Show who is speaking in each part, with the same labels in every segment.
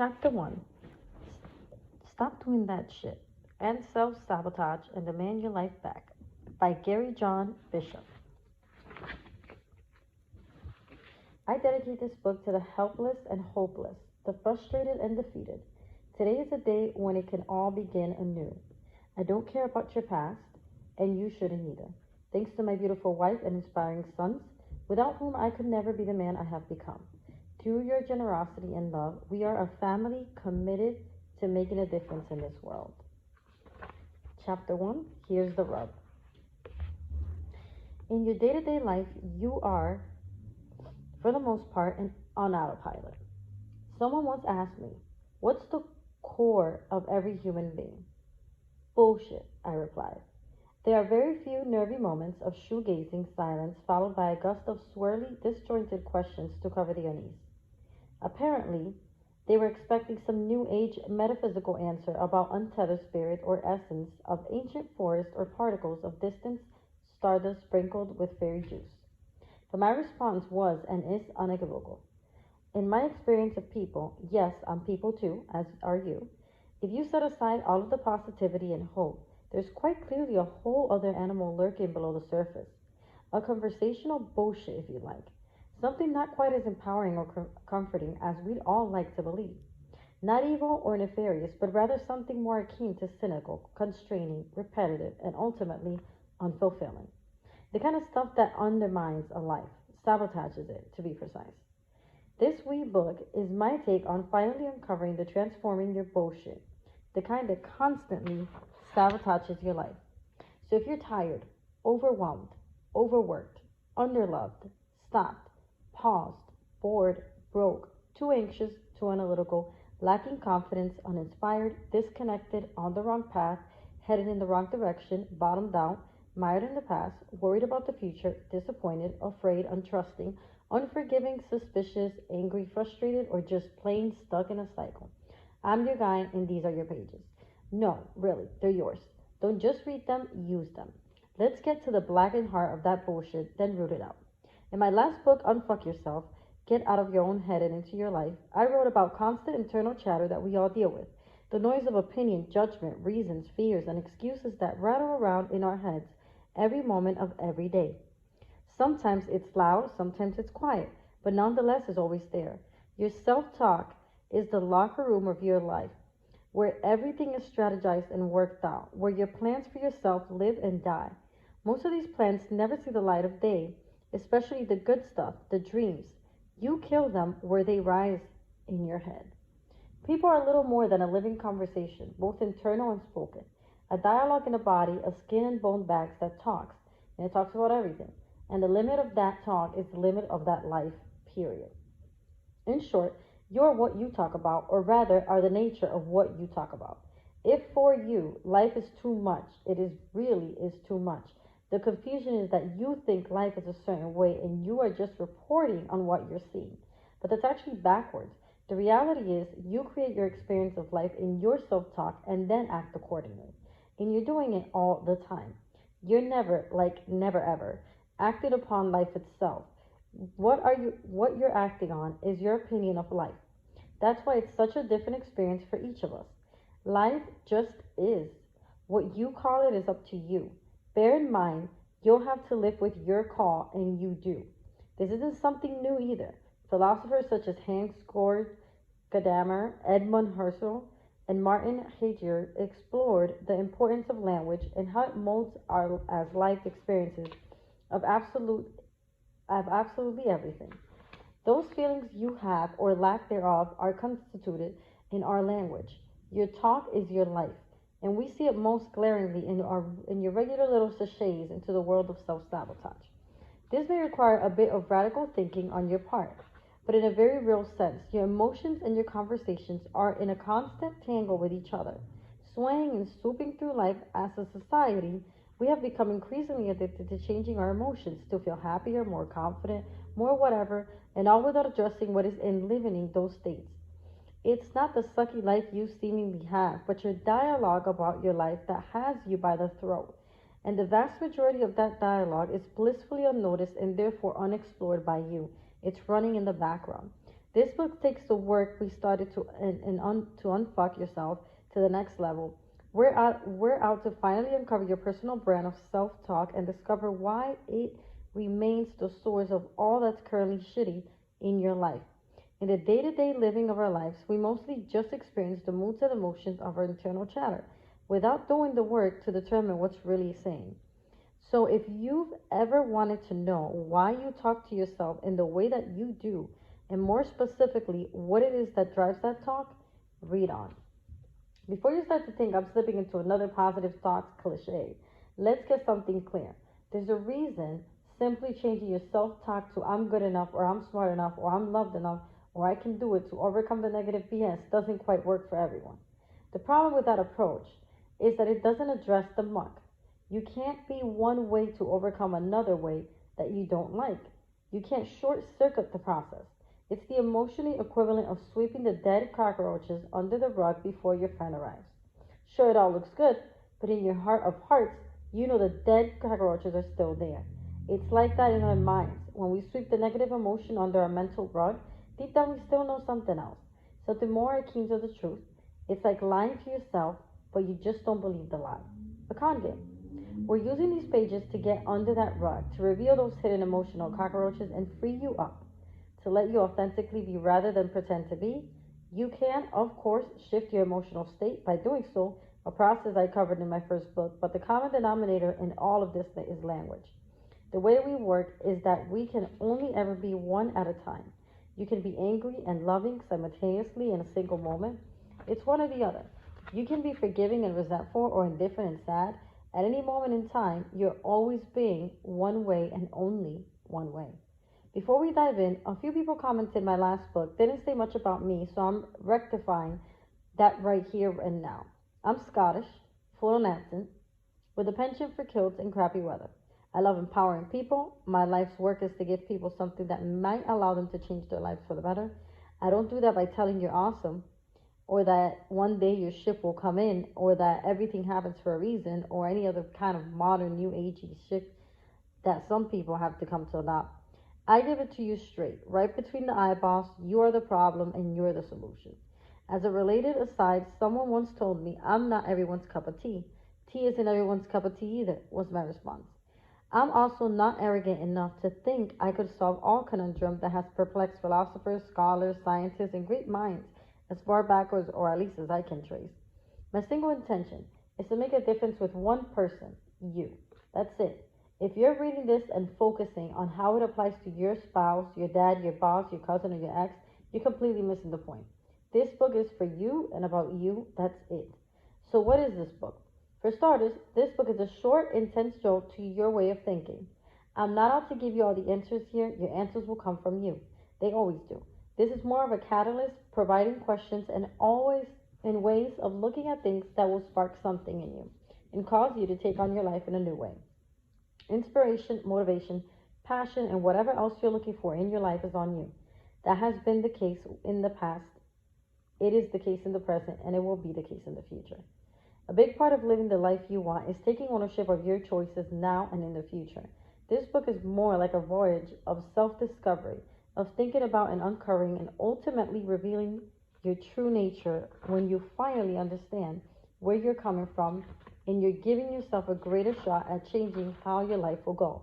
Speaker 1: Chapter 1. Stop doing that shit. End self-sabotage and demand your life back. By Gary John Bishop. I dedicate this book to the helpless and hopeless, the frustrated and defeated. Today is a day when it can all begin anew. I don't care about your past, and you shouldn't either. Thanks to my beautiful wife and inspiring sons, without whom I could never be the man I have become. Through your generosity and love, we are a family committed to making a difference in this world. Chapter 1, here's the rub. In your day-to-day life, you are, for the most part, on autopilot. Someone once asked me, what's the core of every human being? Bullshit, I replied. There are very few nervy moments of shoegazing silence followed by a gust of swirly, disjointed questions to cover the unease. Apparently, they were expecting some new age metaphysical answer about untethered spirit or essence of ancient forest or particles of distant stardust sprinkled with fairy juice. But my response was and is unequivocal. In my experience of people, yes, I'm people too, as are you, if you set aside all of the positivity and hope, there's quite clearly a whole other animal lurking below the surface. A conversational bullshit, if you like. Something not quite as empowering or comforting as we'd all like to believe. Not evil or nefarious, but rather something more akin to cynical, constraining, repetitive, and ultimately unfulfilling. The kind of stuff that undermines a life, sabotages it, to be precise. This wee book is my take on finally uncovering the transforming your bullshit, the kind that constantly sabotages your life. So if you're tired, overwhelmed, overworked, underloved, stopped, paused, bored, broke, too anxious, too analytical, lacking confidence, uninspired, disconnected, on the wrong path, headed in the wrong direction, bottomed out, mired in the past, worried about the future, disappointed, afraid, untrusting, unforgiving, suspicious, angry, frustrated, or just plain stuck in a cycle. I'm your guy, and these are your pages. No, really, they're yours. Don't just read them, use them. Let's get to the blackened heart of that bullshit, then root it out. In my last book, Unfuck Yourself, Get Out of Your Own Head and Into Your Life, I wrote about constant internal chatter that we all deal with. The noise of opinion, judgment, reasons, fears, and excuses that rattle around in our heads every moment of every day. Sometimes it's loud, sometimes it's quiet, but nonetheless is always there. Your self-talk is the locker room of your life, where everything is strategized and worked out, where your plans for yourself live and die. Most of these plans never see the light of day, especially the good stuff, the dreams. You kill them where they rise in your head. People are little more than a living conversation, both internal and spoken. A dialogue in a body of skin and bone bags that talks, and it talks about everything. And the limit of that talk is the limit of that life, period. In short, you're what you talk about, or rather are the nature of what you talk about. If for you, life is too much, it really is too much. The confusion is that you think life is a certain way and you are just reporting on what you're seeing. But that's actually backwards. The reality is you create your experience of life in your self-talk and then act accordingly. And you're doing it all the time. You're never, like never ever, acted upon life itself. What you're acting on is your opinion of life. That's why it's such a different experience for each of us. Life just is. What you call it is up to you. Bear in mind, you'll have to live with your call, and you do. This isn't something new either. Philosophers such as Hans Gadamer, Edmund Husserl, and Martin Heidegger explored the importance of language and how it molds our as life experiences of absolutely everything. Those feelings you have or lack thereof are constituted in our language. Your talk is your life. And we see it most glaringly in your regular little sachets into the world of self-sabotage. This may require a bit of radical thinking on your part, but in a very real sense, your emotions and your conversations are in a constant tangle with each other. Swaying and swooping through life as a society, we have become increasingly addicted to changing our emotions to feel happier, more confident, more whatever, and all without addressing what is enlivening those states. It's not the sucky life you seemingly have, but your dialogue about your life that has you by the throat. And the vast majority of that dialogue is blissfully unnoticed and therefore unexplored by you. It's running in the background. This book takes the work we started to unfuck yourself to the next level. We're out to finally uncover your personal brand of self-talk and discover why it remains the source of all that's currently shitty in your life. In the day-to-day living of our lives, we mostly just experience the moods and emotions of our internal chatter without doing the work to determine what's really saying. So, if you've ever wanted to know why you talk to yourself in the way that you do, and more specifically, what it is that drives that talk, read on. Before you start to think I'm slipping into another positive thoughts cliche, let's get something clear. There's a reason simply changing your self talk to I'm good enough, or I'm smart enough, or I'm loved enough, or I can do it to overcome the negative BS doesn't quite work for everyone. The problem with that approach is that it doesn't address the muck. You can't be one way to overcome another way that you don't like. You can't short circuit the process. It's the emotionally equivalent of sweeping the dead cockroaches under the rug before your friend arrives. Sure, it all looks good, but in your heart of hearts, you know the dead cockroaches are still there. It's like that in our minds. When we sweep the negative emotion under our mental rug, deep down we still know something else. Something more akin to the truth. It's like lying to yourself, but you just don't believe the lie. A con game. We're using these pages to get under that rug, to reveal those hidden emotional cockroaches and free you up, to let you authentically be rather than pretend to be. You can, of course, shift your emotional state by doing so, a process I covered in my first book, but the common denominator in all of this is language. The way we work is that we can only ever be one at a time. You can be angry and loving simultaneously in a single moment. It's one or the other. You can be forgiving and resentful, or indifferent and sad. At any moment in time, you're always being one way and only one way. Before we dive in, a few people commented my last book didn't say much about me, so I'm rectifying that right here and now. I'm Scottish, full on accent, with a penchant for kilts and crappy weather. I love empowering people. My life's work is to give people something that might allow them to change their lives for the better. I don't do that by telling you're awesome, or that one day your ship will come in, or that everything happens for a reason, or any other kind of modern new agey shit that some people have to come to adopt. I give it to you straight, right between the eyeballs. You are the problem and you're the solution. As a related aside, someone once told me I'm not everyone's cup of tea. Tea isn't everyone's cup of tea either, was my response. I'm also not arrogant enough to think I could solve all conundrum that has perplexed philosophers, scholars, scientists, and great minds as far backwards, or at least as I can trace. My single intention is to make a difference with one person, you. That's it. If you're reading this and focusing on how it applies to your spouse, your dad, your boss, your cousin, or your ex, you're completely missing the point. This book is for you and about you. That's it. So what is this book? For starters, this book is a short, intense jolt to your way of thinking. I'm not out to give you all the answers here. Your answers will come from you. They always do. This is more of a catalyst, providing questions and always in ways of looking at things that will spark something in you and cause you to take on your life in a new way. Inspiration, motivation, passion, and whatever else you're looking for in your life is on you. That has been the case in the past. It is the case in the present, and it will be the case in the future. A big part of living the life you want is taking ownership of your choices now and in the future. This book is more like a voyage of self-discovery, of thinking about and uncovering and ultimately revealing your true nature when you finally understand where you're coming from and you're giving yourself a greater shot at changing how your life will go.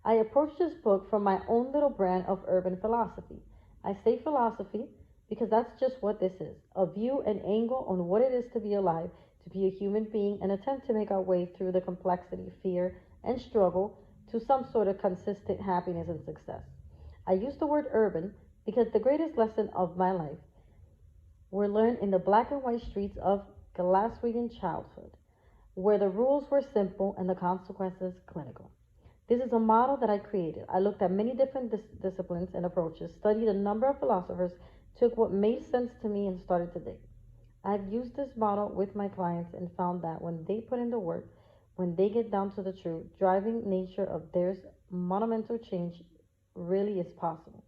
Speaker 1: I approach this book from my own little brand of urban philosophy. I say philosophy because that's just what this is, a view and angle on what it is to be alive, to be a human being, and attempt to make our way through the complexity, fear, and struggle to some sort of consistent happiness and success. I use the word urban because the greatest lesson of my life were learned in the black and white streets of Glaswegian childhood, where the rules were simple and the consequences clinical. This is a model that I created. I looked at many different disciplines and approaches, studied a number of philosophers, took what made sense to me, and started to dig. I've used this model with my clients and found that when they put in the work, when they get down to the true driving nature of theirs, monumental change really is possible.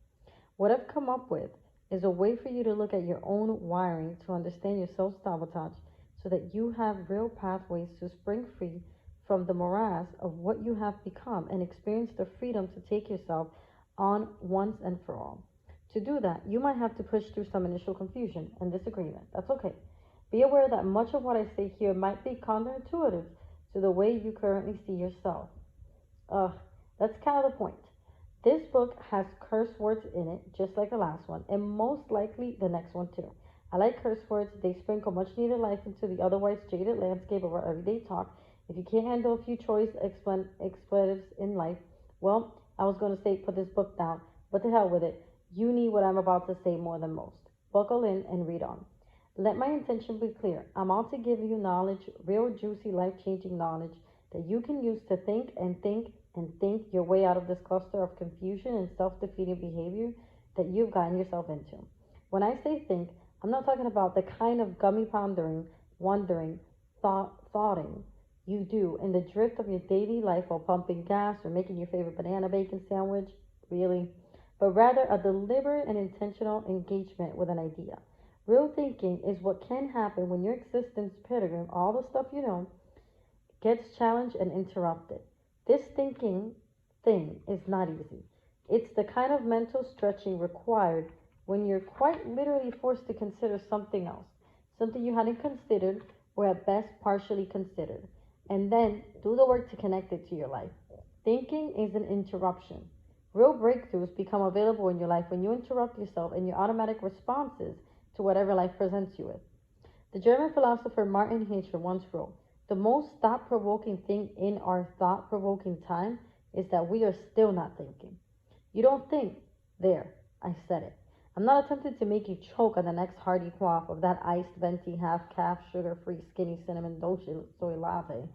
Speaker 1: What I've come up with is a way for you to look at your own wiring to understand your self-sabotage so that you have real pathways to spring free from the morass of what you have become and experience the freedom to take yourself on once and for all. To do that, you might have to push through some initial confusion and disagreement. That's okay. Be aware that much of what I say here might be counterintuitive to the way you currently see yourself. Ugh, that's kind of the point. This book has curse words in it, just like the last one, and most likely the next one too. I like curse words. They sprinkle much needed life into the otherwise jaded landscape of our everyday talk. If you can't handle a few choice expletives in life, well, I was going to say put this book down, but to hell with it. You need what I'm about to say more than most. Buckle in and read on. Let my intention be clear. I'm out to give you knowledge, real juicy, life changing knowledge that you can use to think and think and think your way out of this cluster of confusion and self defeating behavior that you've gotten yourself into. When I say think, I'm not talking about the kind of gummy pondering, wondering, thoughting you do in the drift of your daily life while pumping gas or making your favorite banana bacon sandwich, really, but rather a deliberate and intentional engagement with an idea. Real thinking is what can happen when your existence pilgrim, all the stuff you know, gets challenged and interrupted. This thinking thing is not easy. It's the kind of mental stretching required when you're quite literally forced to consider something else, something you hadn't considered or at best partially considered, and then do the work to connect it to your life. Thinking is an interruption. Real breakthroughs become available in your life when you interrupt yourself and your automatic responses to whatever life presents you with. The German philosopher Martin Heidegger once wrote, the most thought provoking thing in our thought provoking time is that we are still not thinking. You don't think. There, I said it. I'm not attempting to make you choke on the next hearty quaff of that iced venti half-calf sugar-free skinny cinnamon soy latte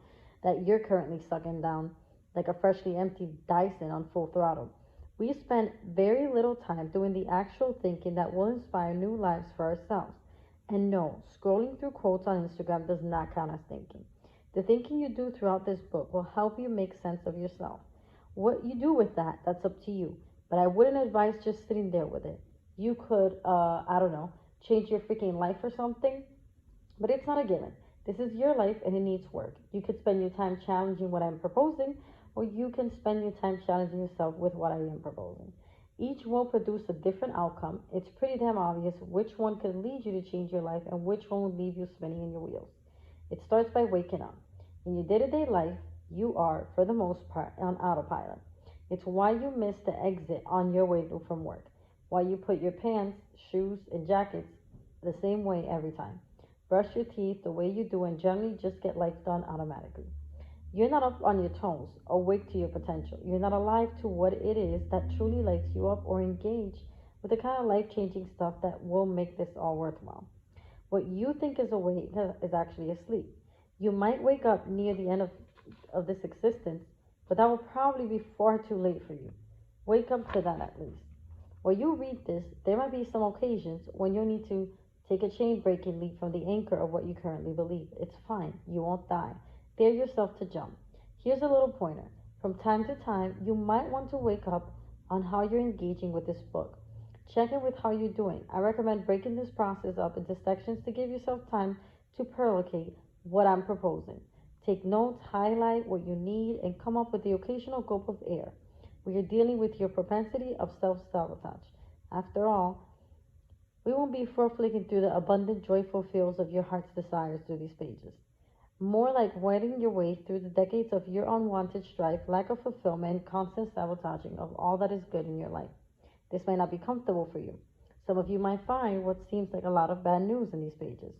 Speaker 1: that you're currently sucking down like a freshly emptied Dyson on full throttle. We spend very little time doing the actual thinking that will inspire new lives for ourselves. And no, scrolling through quotes on Instagram does not count as thinking. The thinking you do throughout this book will help you make sense of yourself. What you do with that, that's up to you. But I wouldn't advise just sitting there with it. You could, I don't know, change your freaking life or something. But it's not a given. This is your life and it needs work. You could spend your time challenging what I'm proposing, or you can spend your time challenging yourself with what I am proposing. Each will produce a different outcome. It's pretty damn obvious which one could lead you to change your life and which one will leave you spinning in your wheels. It starts by waking up. In your day-to-day life, you are, for the most part, on autopilot. It's why you miss the exit on your way from work. Why you put your pants, shoes, and jackets the same way every time. Brush your teeth the way you do and generally just get life done automatically. You're not up on your toes, awake to your potential. You're not alive to what it is that truly lights you up or engage with the kind of life-changing stuff that will make this all worthwhile. What you think is awake is actually asleep. You might wake up near the end of this existence, but that will probably be far too late for you. Wake up to that at least. While you read this, there might be some occasions when you'll need to take a chain breaking leap from the anchor of what you currently believe. It's fine. You won't die. Dare yourself to jump. Here's a little pointer. From time to time, you might want to wake up on how you're engaging with this book. Check in with how you're doing. I recommend breaking this process up into sections to give yourself time to percolate what I'm proposing. Take notes, highlight what you need, and come up with the occasional gulp of air. We are dealing with your propensity of self-sabotage. After all, we won't be flicking through the abundant, joyful fields of your heart's desires through these pages. More like wading your way through the decades of your unwanted strife, lack of fulfillment, and constant sabotaging of all that is good in your life. This might not be comfortable for you. Some of you might find what seems like a lot of bad news in these pages.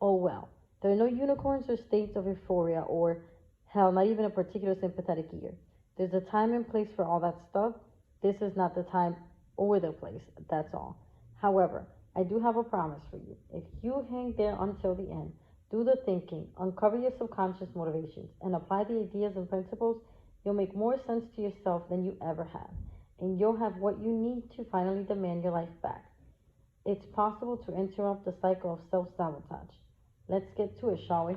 Speaker 1: Oh well, there are no unicorns or states of euphoria or, hell, not even a particular sympathetic ear. There's a time and place for all that stuff. This is not the time or the place, that's all. However, I do have a promise for you. If you hang there until the end, do the thinking, uncover your subconscious motivations, and apply the ideas and principles, you'll make more sense to yourself than you ever have. And you'll have what you need to finally demand your life back. It's possible to interrupt the cycle of self-sabotage. Let's get to it, shall we?